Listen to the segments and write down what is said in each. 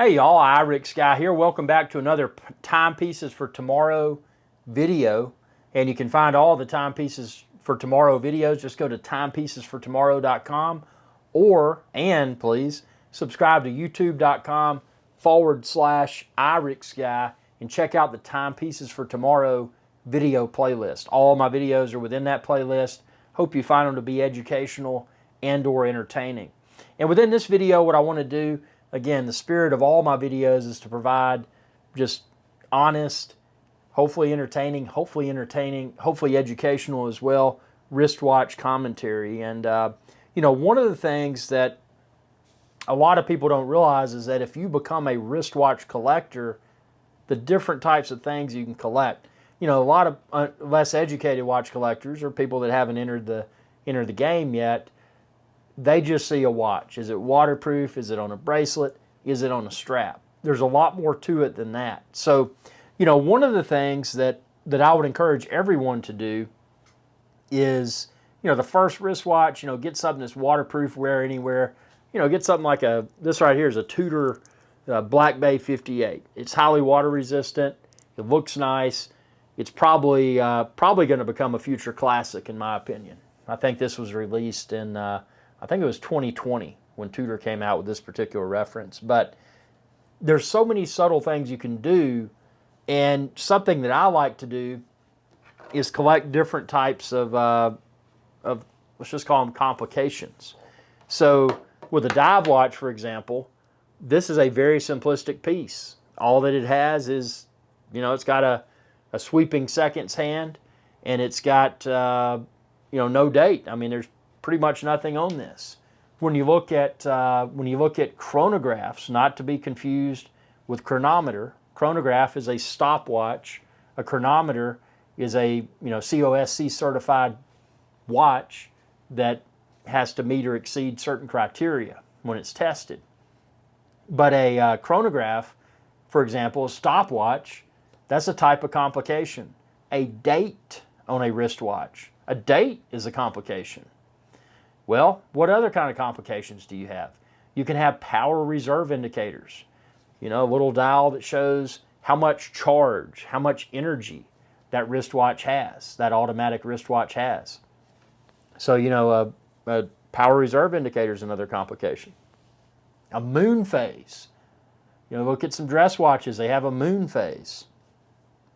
Hey y'all, iRix Guy here. Welcome back to another Timepieces for Tomorrow video. And you can find all the Timepieces for Tomorrow videos. Just go to timepiecesfortomorrow.com and please subscribe to youtube.com/iRix Guy and check out the Timepieces for Tomorrow video playlist. All my videos are within that playlist. Hope you find them to be educational and or entertaining. And within this video, what I want to do, again, the spirit of all my videos is to provide just honest, hopefully entertaining, hopefully educational as well, wristwatch commentary. And, one of the things that a lot of people don't realize is that if you become a wristwatch collector, the different types of things you can collect. A lot of less educated watch collectors or people that haven't entered the game yet, they just see a watch. Is it waterproof? Is it on a bracelet? Is it on a strap? There's a lot more to it than that. So, one of the things that I would encourage everyone to do is, the first wristwatch, get something that's waterproof, wear anywhere. Get something like this right here is a Tudor Black Bay 58. It's highly water resistant. It looks nice. It's probably going to become a future classic in my opinion. I think this was released in I think it was 2020 when Tudor came out with this particular reference. But there's so many subtle things you can do, and something that I like to do is collect different types of let's just call them complications. So with a dive watch, for example, this is a very simplistic piece. All that it has is, it's got a sweeping seconds hand, and it's got, no date. I mean, there's pretty much nothing on this. When you look at chronographs, not to be confused with chronometer. Chronograph is a stopwatch. A chronometer is a COSC certified watch that has to meet or exceed certain criteria when it's tested. But a chronograph, for example, a stopwatch, that's a type of complication. A date on a wristwatch. A date is a complication. Well, what other kind of complications do you have? You can have power reserve indicators. A little dial that shows how much charge, how much energy that wristwatch has, that automatic wristwatch has. So, a power reserve indicator is another complication. A moon phase. Look at some dress watches, they have a moon phase.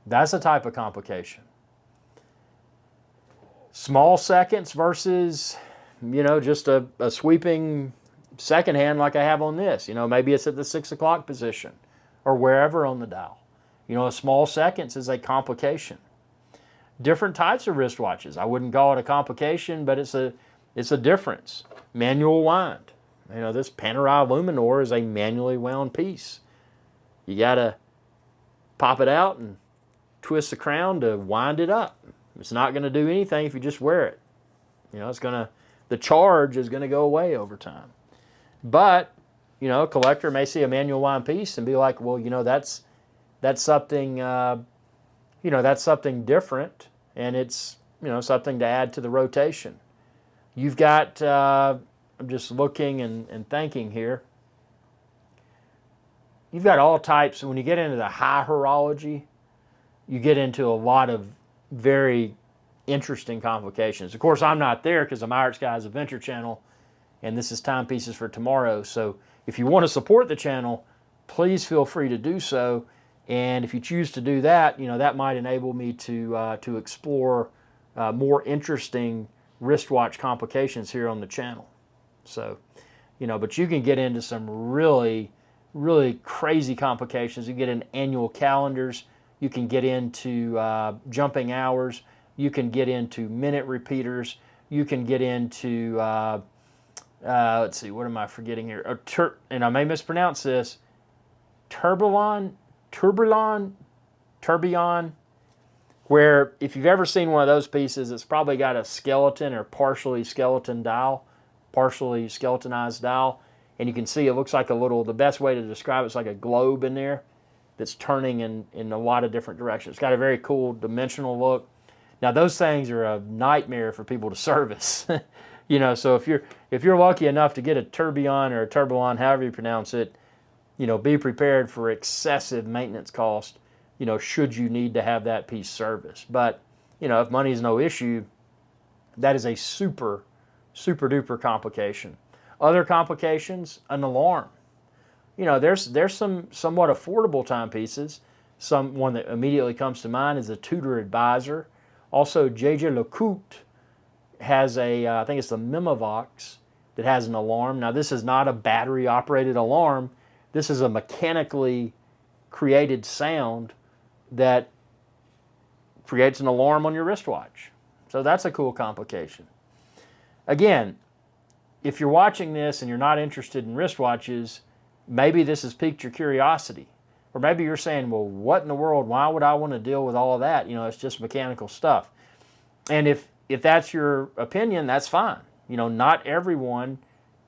That's a type of complication. Small seconds versus just a sweeping second hand like I have on this. Maybe it's at the 6 o'clock position or wherever on the dial. A small seconds is a complication. Different types of wristwatches. I wouldn't call it a complication, but it's a difference. Manual wind. This Panerai Luminor is a manually wound piece. You got to pop it out and twist the crown to wind it up. It's not going to do anything if you just wear it. The charge is going to go away over time. But, a collector may see a manual wind piece and be like, well, that's something, that's something different, and it's, something to add to the rotation. You've got, I'm just looking and thinking here. You've got all types. When you get into the high horology, you get into a lot of very interesting complications. Of course, I'm not there because I'm iRix Guy's Adventure channel, and this is Timepieces for Tomorrow. So if you want to support the channel, please feel free to do so. And if you choose to do that, that might enable me to explore more interesting wristwatch complications here on the channel. So, but you can get into some really, really crazy complications. You get in annual calendars. You can get into jumping hours. You can get into minute repeaters. You can get into, let's see, what am I forgetting here? And I may mispronounce this, Turbulon, where if you've ever seen one of those pieces, it's probably got a skeleton or partially skeletonized dial. And you can see it looks like the best way to describe it's like a globe in there that's turning in a lot of different directions. It's got a very cool dimensional look. Now those things are a nightmare for people to service. So if you're lucky enough to get a tourbillon or a turbulon, however you pronounce it, be prepared for excessive maintenance cost, should you need to have that piece serviced. But, if money is no issue, that is a super, super duper complication. Other complications, an alarm. There's some somewhat affordable timepieces. One that immediately comes to mind is the Tudor Advisor. Also, J.J. Lecoultre has I think it's the Memovox that has an alarm. Now, this is not a battery-operated alarm. This is a mechanically created sound that creates an alarm on your wristwatch. So that's a cool complication. Again, if you're watching this and you're not interested in wristwatches, maybe this has piqued your curiosity. Or maybe you're saying, well, what in the world? Why would I want to deal with all of that? It's just mechanical stuff. And if that's your opinion, that's fine. Not everyone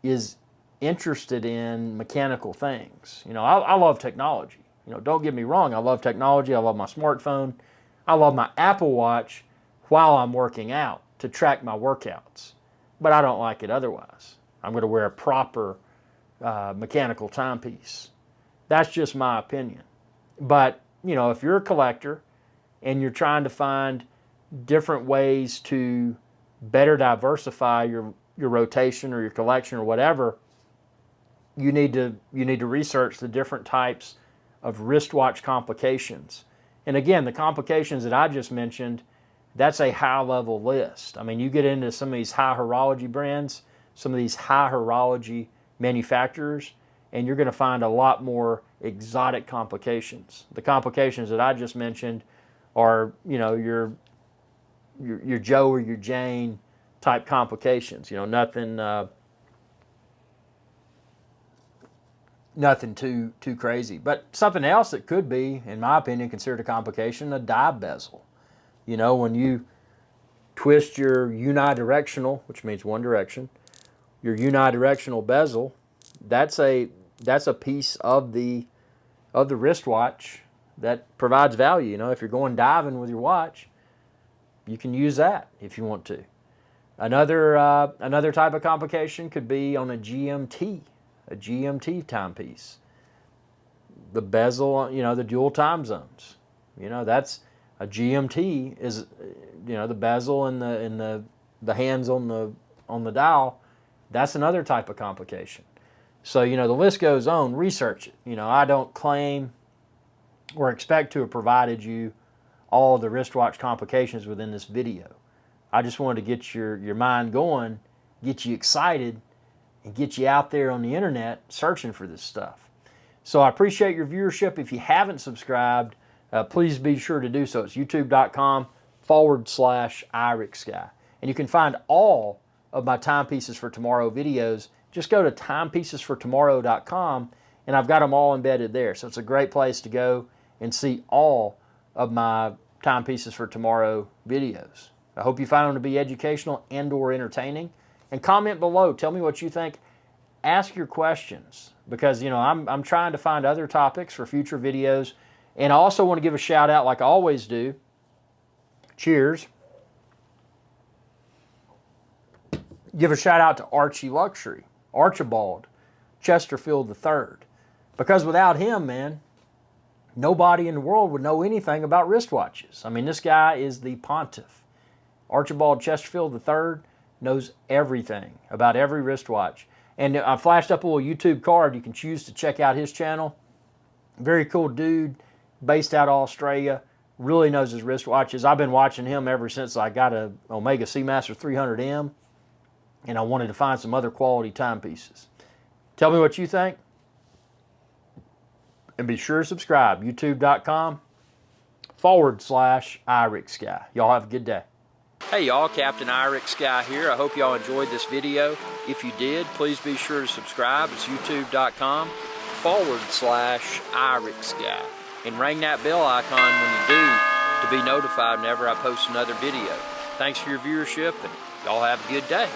is interested in mechanical things. I love technology. Don't get me wrong. I love technology. I love my smartphone. I love my Apple Watch while I'm working out to track my workouts. But I don't like it otherwise. I'm going to wear a proper mechanical timepiece. That's just my opinion. But, if you're a collector and you're trying to find different ways to better diversify your rotation or your collection or whatever, you need to research the different types of wristwatch complications. And again, the complications that I just mentioned, that's a high-level list. I mean, you get into some of these high horology brands, some of these high horology manufacturers, and you're going to find a lot more exotic complications. The complications that I just mentioned are, your Joe or your Jane type complications. Nothing too crazy. But something else that could be, in my opinion, considered a complication, a dive bezel. When you twist your unidirectional, which means one direction, your unidirectional bezel, that's a piece of the wristwatch that provides value. If you're going diving with your watch, you can use that if you want to. Another type of complication could be on a GMT timepiece. The bezel, the dual time zones. That's a GMT is, the bezel and the hands on the dial. That's another type of complication. So, the list goes on. Research it. I don't claim or expect to have provided you all the wristwatch complications within this video. I just wanted to get your mind going, get you excited, and get you out there on the internet searching for this stuff. So I appreciate your viewership. If you haven't subscribed, please be sure to do so. It's youtube.com/IRIXGuy. And you can find all of my Timepieces for Tomorrow videos. Just go to timepiecesfortomorrow.com, and I've got them all embedded there. So it's a great place to go and see all of my Timepieces for Tomorrow videos. I hope you find them to be educational and or entertaining. And comment below. Tell me what you think. Ask your questions, because I'm trying to find other topics for future videos. And I also want to give a shout out, like I always do. Cheers. Give a shout out to Archibald Chesterfield III. Because without him, man, nobody in the world would know anything about wristwatches. I mean, this guy is the pontiff. Archibald Chesterfield III knows everything about every wristwatch. And I flashed up a little YouTube card. You can choose to check out his channel. Very cool dude, based out of Australia. Really knows his wristwatches. I've been watching him ever since I got a Omega Seamaster 300M. And I wanted to find some other quality timepieces. Tell me what you think. And be sure to subscribe. youtube.com/IRIXGuy. Y'all have a good day. Hey y'all, Captain IRIXGuy here. I hope y'all enjoyed this video. If you did, please be sure to subscribe. It's youtube.com/IRIXGuy. And ring that bell icon when you do to be notified whenever I post another video. Thanks for your viewership, and y'all have a good day.